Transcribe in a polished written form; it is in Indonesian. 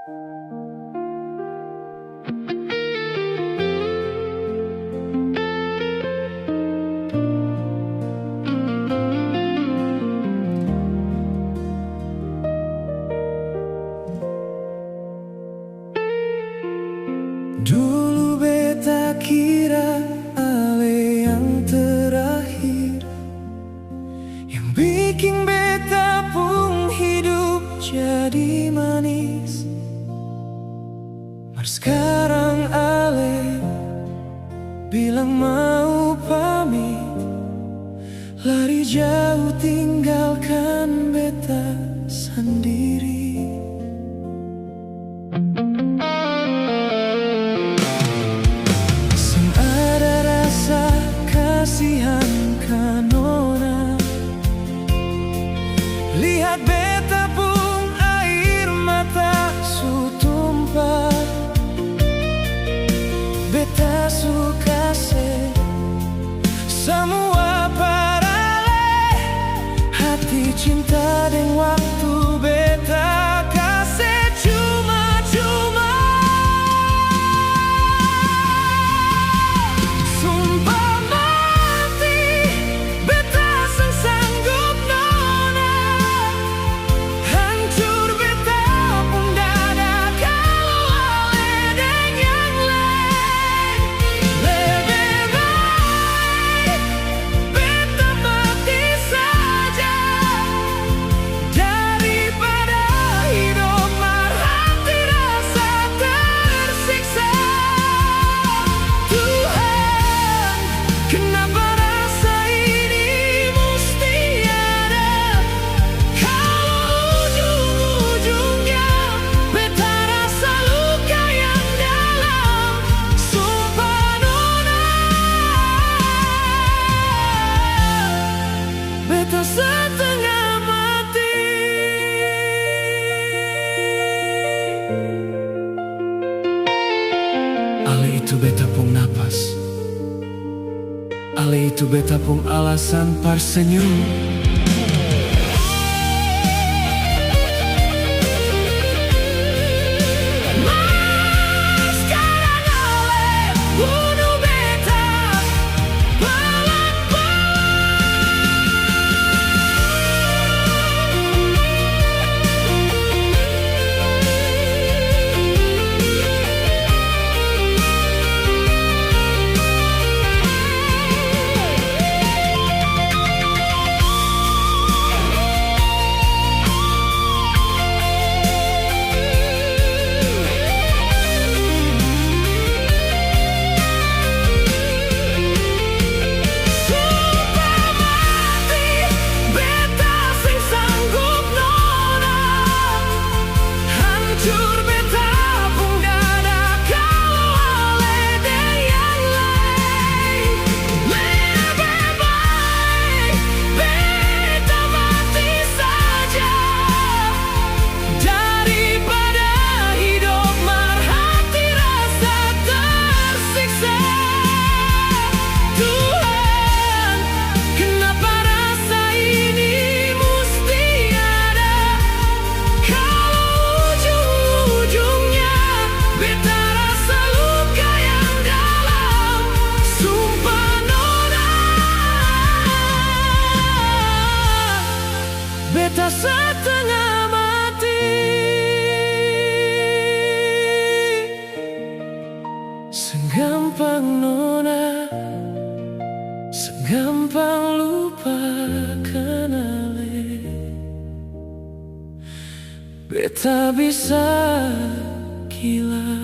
Dulu beta kira ale yang terakhir, yang bikin beta pun hidup jadi manis. Mar sekarang ale bilang mau pamit, lari jauh tinggalkan beta sendiri. Kasihan kanona, lihat beta pun air mata su tumpah. Beta suka se semua paralel, hati cinta dan waktu beta kasih cuma-cuma. Sumpah setengah mati. Ale itu beta pung napas, ale itu beta pung alasan par senyum. Beta setengah mati, segampang nona, segampang lupakan ale. Beta bisa gila.